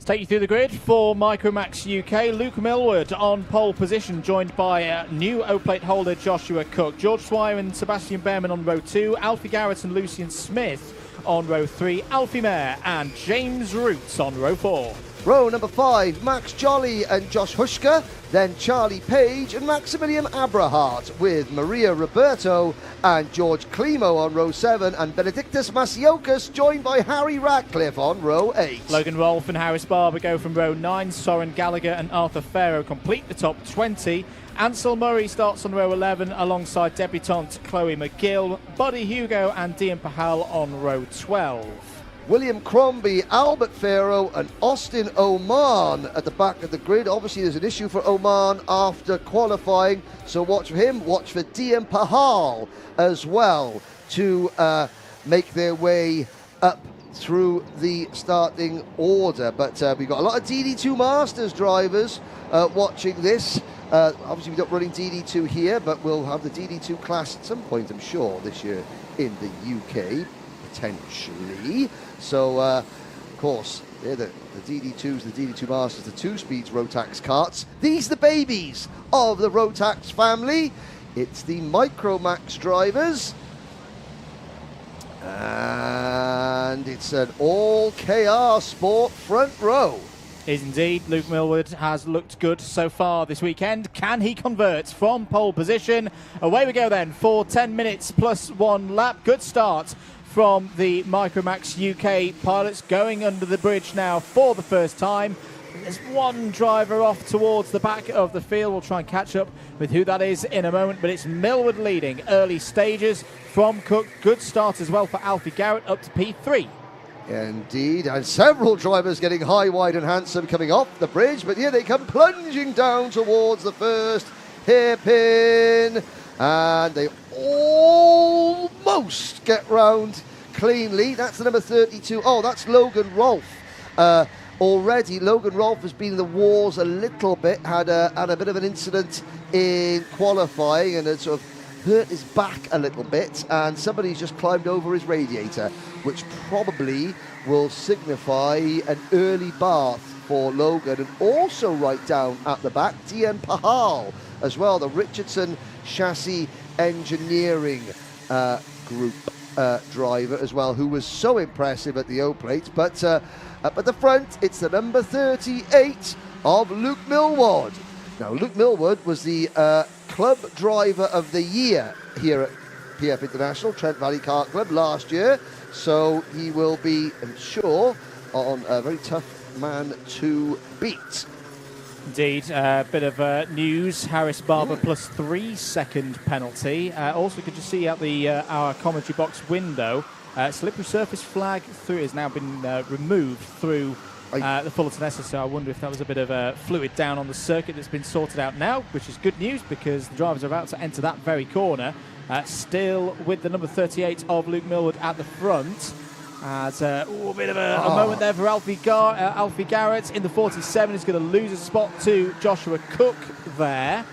Take you through the grid for Micromax UK. Luke Millward on pole position, joined by new O-plate holder Joshua Cook. George Swire and Sebastian Behrman on row 2. Alfie Garrett and Lucian Smith on row 3. Alfie Mayer and James Roots on row 4. Row number 5, Max Jolly and Josh Hushka, then Charlie Page and Maximilian Abrahart, with Maria Roberto and George Climo on row 7, and Benedictus Masiokas joined by Harry Ratcliffe on row 8. Logan Rolfe and Harris Barber go from row 9. Soren Gallagher and Arthur Farrow complete the top 20. Ansel Murray starts on row 11 alongside debutante Chloe McGill, Buddy Hugo and Dian Pahal on row 12. William Crombie, Albert Farrow and Austin Oman at the back of the grid. Obviously there's an issue for Oman after qualifying, so watch for him. Watch for Dian Pahal as well to make their way up through the starting order. But we've got a lot of DD2 Masters drivers watching this. Obviously we're not running DD2 here, but we'll have the DD2 class at some point, I'm sure, this year in the UK, potentially. So, of course, they're the DD2s, the DD2 Masters, the 2-speeds Rotax karts. These are the babies of the Rotax family. It's the Micromax drivers. And it's an all KR Sport front row. Is indeed. Luke Millward has looked good so far this weekend. Can he convert from pole position? Away we go then for 10 minutes plus 1 lap. Good start from the Micromax UK pilots, going under the bridge now for the first time. There's one driver off towards the back of the field. We'll try and catch up with who that is in a moment, but it's Millward leading early stages from Cook. Good start as well for Alfie Garrett up to P3. Indeed, and several drivers getting high, wide and handsome coming off the bridge, but here they come plunging down towards the first hairpin, and they almost get round cleanly. That's the number 32. Oh, that's Logan Rolfe. Already, Logan Rolfe has been in the wars a little bit, had a bit of an incident in qualifying and had sort of hurt his back a little bit, and somebody's just climbed over his radiator, which probably will signify an early bath for Logan. And also right down at the back, Dian Pahal as well, the Richardson Chassis Engineering Group driver as well, who was so impressive at the O-plate. But up at the front, it's the number 38 of Luke Millward. Now, Luke Millward was the Club Driver of the Year here at PF International, Trent Valley Kart Club last year. So he will be, I'm sure, on a very tough man to beat. Indeed, a bit of news. Harris Barber plus 3 second penalty. Also, could you see out the our commentary box window, slippery surface flag through has now been removed through the Fullerton Esser, so I wonder if that was a bit of fluid down on the circuit that's been sorted out now, which is good news because the drivers are about to enter that very corner. Still with the number 38 of Luke Millward at the front. As a bit of a moment there for Alfie Garrett in the 47. He's going to lose a spot to Joshua Cook there,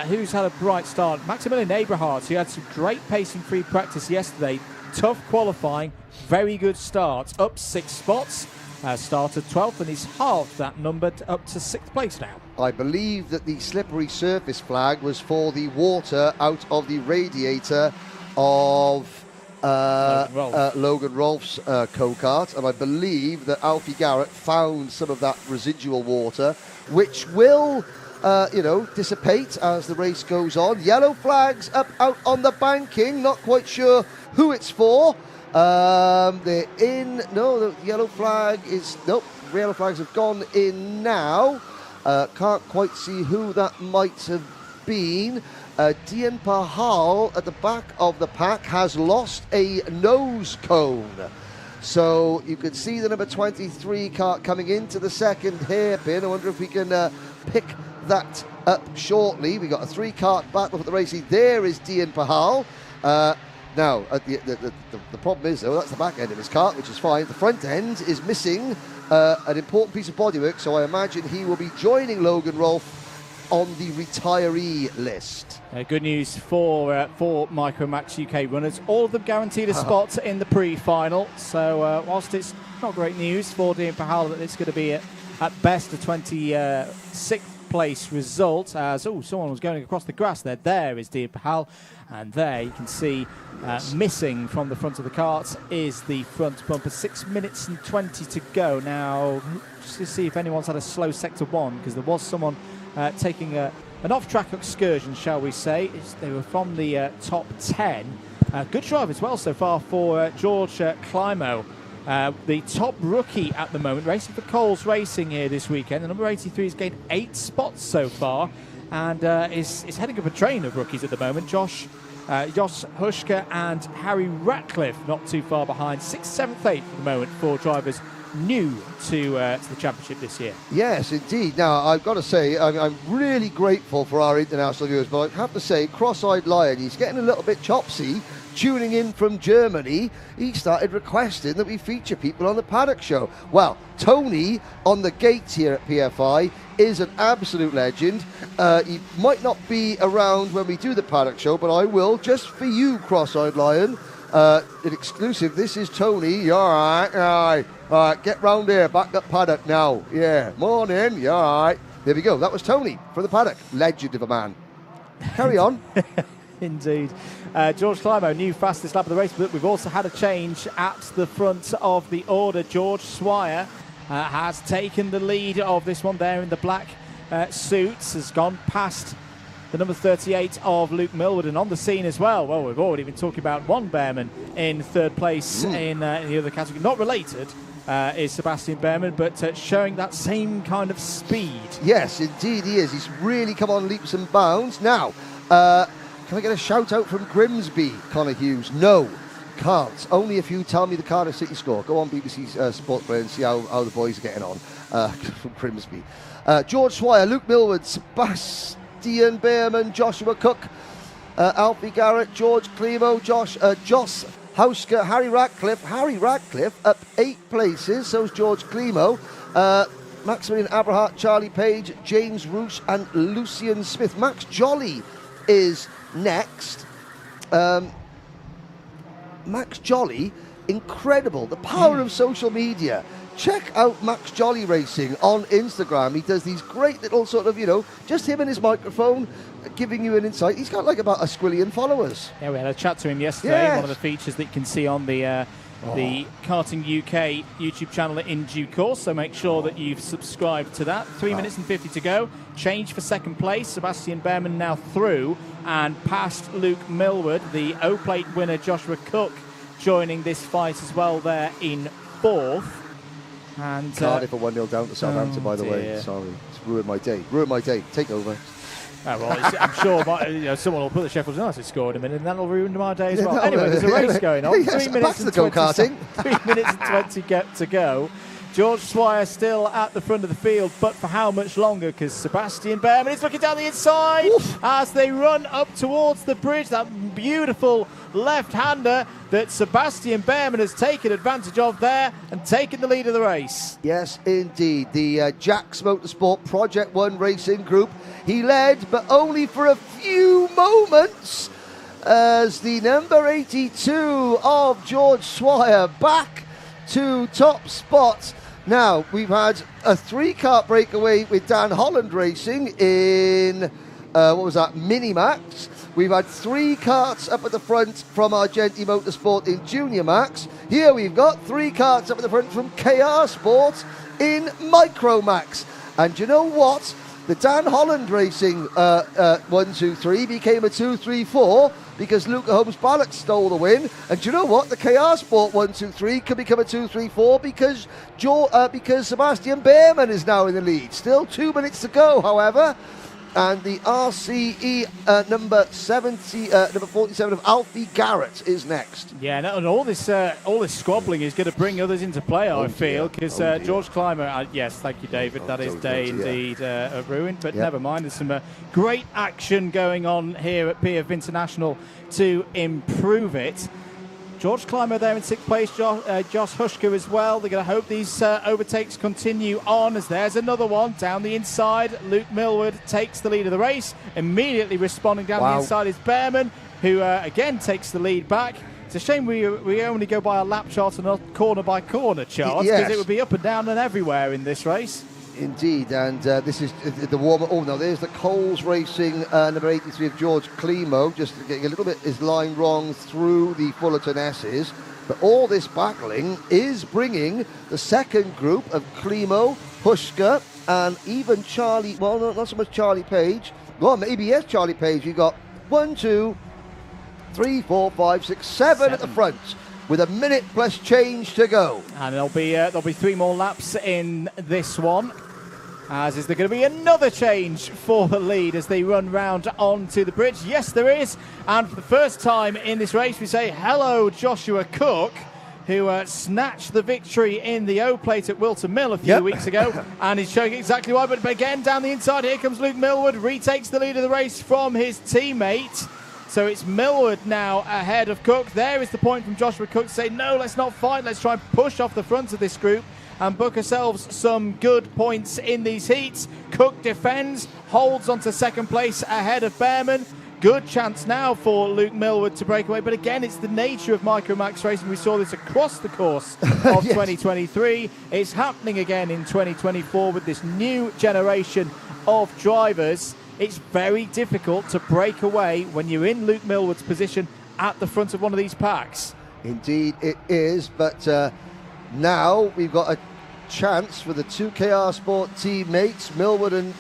who's had a bright start. Maximilian Abrahart, who had some great pace in free practice yesterday. Tough qualifying, very good start. Up 6 spots. Started 12th, and he's halved that number up to 6th place now. I believe that the slippery surface flag was for the water out of the radiator of Logan Rolfe's go-kart, and I believe that Alfie Garrett found some of that residual water, which will dissipate as the race goes on. Yellow flags up out on the banking, not quite sure who it's for. They're in. No, the yellow flag is. Nope, yellow flags have gone in now. Can't quite see who that might have been. Dian Pahal at the back of the pack has lost a nose cone. So you can see the number 23 car coming into the second hairpin. I wonder if we can pick that up shortly. We got a 3-kart battle for the racing. There is Dian Pahal. Now, the problem is, though, that's the back end of his kart, which is fine. The front end is missing an important piece of bodywork, so I imagine he will be joining Logan Rolfe on the retiree list. Good news for Micromax UK runners. All of them guaranteed a spot in the pre-final. So whilst it's not great news for Dean Pahal that it's going to be at best a 26th place result, as someone was going across the grass there. There is Dean Pahal, and there you can see missing from the front of the cart is the front bumper. 6 minutes and 20 to go now. Just to see if anyone's had a slow sector one, because there was someone taking an off-track excursion, shall we say. They were from the top 10. Good drive as well so far for George Climo, the top rookie at the moment, racing for Coles Racing here this weekend. The number 83 has gained 8 spots so far, and is heading up a train of rookies at the moment. Josh Hushka and Harry Ratcliffe not too far behind. 6th, 7th, 8th at the moment for drivers new to the championship this year. Yes, indeed. Now, I've got to say, I'm really grateful for our international viewers, but I have to say, Cross-Eyed Lion, he's getting a little bit chopsy. Tuning in from Germany, he started requesting that we feature people on the Paddock Show. Well, Tony on the gate here at PFI is an absolute legend. He might not be around when we do the Paddock Show, but I will, just for you, Cross-Eyed Lion. An exclusive. This is Tony. You all right? All right, get round here. Back up Paddock now. Yeah, morning. You all right? There we go. That was Tony from the Paddock. Legend of a man. Carry on. Indeed. George Climo, new fastest lap of the race, but we've also had a change at the front of the order. George Swire has taken the lead of this one there in the black suits, has gone past the number 38 of Luke Millward, and on the scene as well. Well, we've already been talking about one Bearman in third place in the other category. Not related is Sebastian Bearman, but showing that same kind of speed. Yes, indeed he is. He's really come on leaps and bounds. Now, can I get a shout out from Grimsby, Connor Hughes? No, can't. Only if you tell me the Cardiff City score. Go on BBC Sports Play and see how the boys are getting on from Grimsby. George Swire, Luke Millward, Sebastian Bearman, Joshua Cook, Alfie Garrett, George Climo, Josh Hausker, Harry Ratcliffe up 8 places. So's George Climo. Maximilian Aberhart, Charlie Page, James Roos and Lucian Smith. Max Jolly is next. Max Jolly, incredible. The power of social media. Check out Max Jolly Racing on Instagram. He does these great little sort of, just him and his microphone giving you an insight. He's got like about a squillion followers. Yeah, we had a chat to him yesterday. Yes. One of the features that you can see on the Karting UK YouTube channel in due course, so make sure that you've subscribed to that. 3 minutes and 50 to go. Change for second place. Sebastian Bearman now through and past Luke Millward. The O-Plate winner Joshua Cook joining this fight as well there in 4th. And Cardiff are 1-0 down to Southampton, by the way. Sorry, it's ruined my day. Take over. I'm sure someone will put the Sheffield United score in a minute, and that'll ruin my day as well. Anyway, there's a race going on. Yes, 3 minutes and 20 3 minutes and 20 to go. George Swire still at the front of the field, but for how much longer? Because Sebastian Bearman is looking down the inside as they run up towards the bridge. That beautiful left-hander that Sebastian Bearman has taken advantage of there and taken the lead of the race. Yes, indeed. The Jax Motorsport Project 1 Racing Group. He led, but only for a few moments, as the number 82 of George Swire back to top spot. Now, we've had a 3-kart breakaway with Dan Holland Racing in, Minimax. We've had 3 karts up at the front from Argenti Motorsport in Junior Max. Here we've got 3 karts up at the front from KR Sport in Micromax. And you know what? The Dan Holland Racing 1-2-3 became a 2-3-4 because Luca Holmes Ballock stole the win. And do you know what? The KR Sport 1-2-3 could become a 2-3-4 because Sebastian Bearman is now in the lead. Still 2 minutes to go, however. And the RCE number 47 of Alfie Garrett is next. Yeah, and all this squabbling is going to bring others into play, I feel, because George Climo, yes, thank you, David, that is day indeed ruined, but never mind. There's some great action going on here at PF International to improve it. George Clymer there in 6th place, Josh Hushka as well. They're going to hope these overtakes continue on, as there's another one down the inside. Luke Millward takes the lead of the race. Immediately responding down the inside is Behrman, who again takes the lead back. It's a shame we only go by a lap chart and not corner by corner chart, because it would be up and down and everywhere in this race. Indeed, and this is the warm-up. Oh, no, there's the Coles Racing number 83 of George Clemo, just getting a little bit his line wrong through the Fullerton S's. But all this battling is bringing the second group of Clemo, Hushka, and even Charlie, well, not so much Charlie Page. Well, maybe yes, Charlie Page. You've got 1, 2, 3, 4, 5, 6, 7 at the front, with a minute plus change to go. And there'll be 3 more laps in this one. As is there going to be another change for the lead as they run round onto the bridge? Yes, there is. And for the first time in this race, we say hello, Joshua Cook, who snatched the victory in the O-Plate at Wilton Mill a few weeks ago. And he's showing exactly why. But again, down the inside, here comes Luke Millward, retakes the lead of the race from his teammate. So it's Millward now ahead of Cook. There is the point from Joshua Cook to say, no, let's not fight. Let's try and push off the front of this group and book ourselves some good points in these heats. Cook defends, holds onto second place ahead of Behrman. Good chance now for Luke Millward to break away. But again, it's the nature of Micromax racing. We saw this across the course of 2023. It's happening again in 2024 with this new generation of drivers. It's very difficult to break away when you're in Luke Millward's position at the front of one of these packs. Indeed it is, but now we've got a chance for the 2KR Sport teammates, Millward and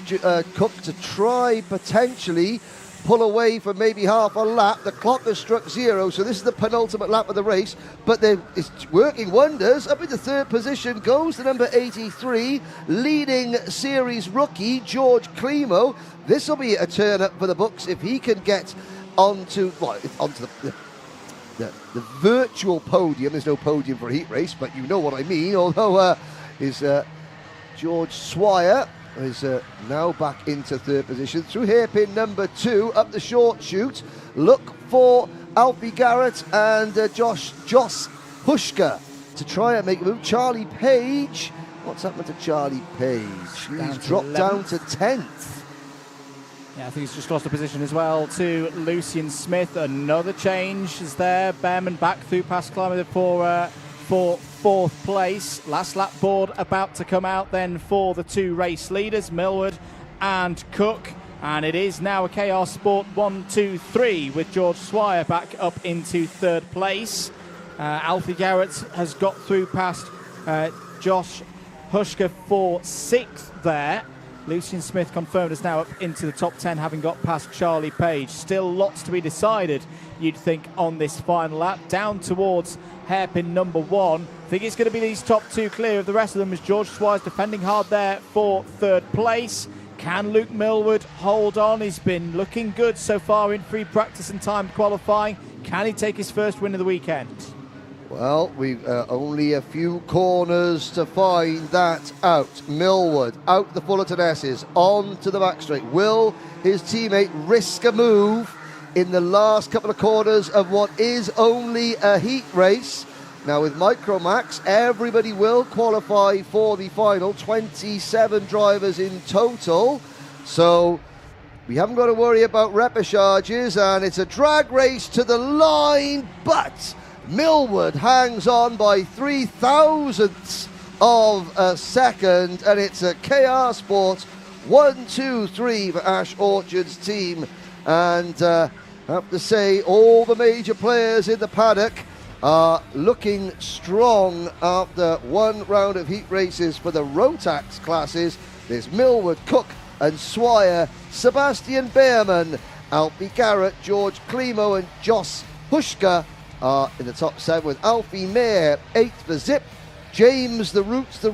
Cook, to try potentially pull away for maybe half a lap. The clock has struck 0, so this is the penultimate lap of the race, but it's working wonders. Up into third position goes the number 83, leading series rookie George Clemo. This will be a turn up for the books if he can get onto the virtual podium. There's no podium for a heat race, but you know what I mean. Although George Swire is now back into third position through hairpin number 2 up the short chute. Look for Alfie Garrett and Josh Hushka to try and make a move. Charlie Page, what's happened to Charlie Page? He's dropped down to 10th. Yeah, I think he's just lost a position as well to Lucian Smith. Another change is there. Behrman back through past Clymer for fourth place. Last lap board about to come out then for the 2 race leaders, Millward and Cook. And it is now a KR Sport 1, 2, 3 with George Swire back up into third place. Alfie Garrett has got through past Josh Hushka for 6th there. Lucian Smith confirmed is now up into the top 10, having got past Charlie Page. Still lots to be decided, you'd think, on this final lap. Down towards hairpin number 1. I think it's going to be these top 2 clear of the rest of them, as George Swire's defending hard there for third place. Can Luke Millward hold on? He's been looking good so far in free practice and time qualifying. Can he take his first win of the weekend? Well, we've only a few corners to find that out. Millward out the Fullerton S's, on to the back straight. Will his teammate risk a move in the last couple of corners of what is only a heat race? Now with Micromax, everybody will qualify for the final, 27 drivers in total. So we haven't got to worry about repechages, and it's a drag race to the line, but Millward hangs on by 3 thousandths of a second, and it's a KR Sport 1, 2, 3 for Ash Orchard's team. And I have to say, all the major players in the paddock are looking strong after one round of heat races for the Rotax classes. There's Millward, Cook and Swire, Sebastian Behrman, Alfie Garrett, George Clemo and Josh Hushka are in the top 7, with Alfie Mayer 8th for Zip. James, the Roots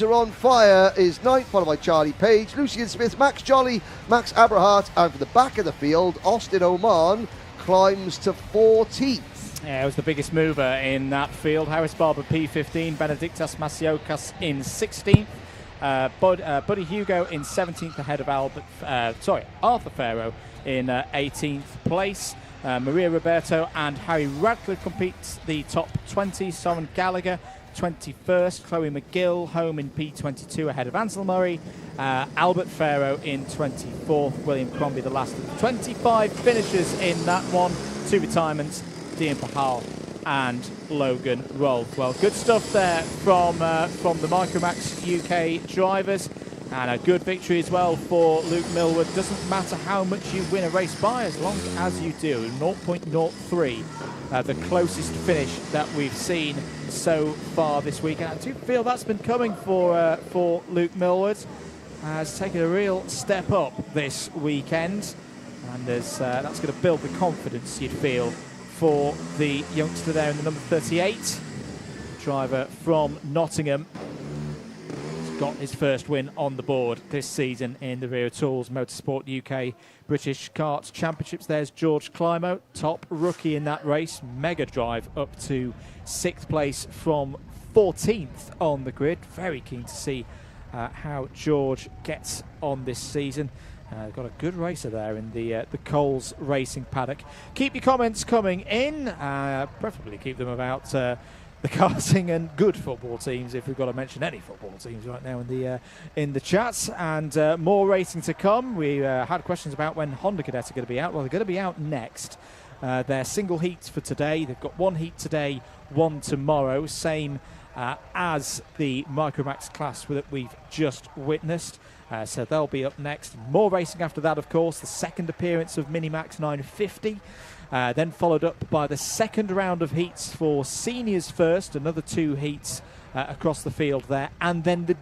are on fire, is 9th, followed by Charlie Page, Lucian Smith, Max Jolly, Max Aberhart, and for the back of the field, Austin Oman climbs to 14th. Yeah, it was the biggest mover in that field. Harris Barber P15, Benedictas Masiokas in 16th, Buddy Hugo in 17th ahead of Arthur Farrow in 18th place. Maria Roberto and Harry Radcliffe compete the top 20. Soren Gallagher 21st, Chloe McGill home in P22 ahead of Ansel Murray, Albert Farrow in 24th, William Crombie the last of the 25 finishers in that one. 2 retirements, Dean Pahal and Logan Rolfe. Well, good stuff there from the Micromax UK drivers, and a good victory as well for Luke Millward. Doesn't matter how much you win a race by, as long as you do. 0.03. The closest finish that we've seen so far this week. And I do feel that's been coming for Luke Millward. Has taken a real step up this weekend, and that's going to build the confidence, you'd feel, for the youngster there in the number 38, driver from Nottingham. Got his first win on the board this season in the Rio Tools Motorsport UK British Karts Championships. There's George Climo, top rookie in that race. Mega drive up to 6th place from 14th on the grid. Very keen to see how George gets on this season. Got a good racer there in the Coles Racing paddock. Keep your comments coming in. Preferably keep them about the karting and good football teams, if we've got to mention any football teams right now in the chats. And more racing to come. We had questions about when Honda Cadets are going to be out. Well, they're going to be out next. They're single heats for today. They've got 1 heat today, 1 tomorrow. Same as the Micromax class that we've just witnessed. So they'll be up next. More racing after that, of course. The second appearance of Minimax 950. Then followed up by the second round of heats for seniors first. Another 2 heats across the field there. And then the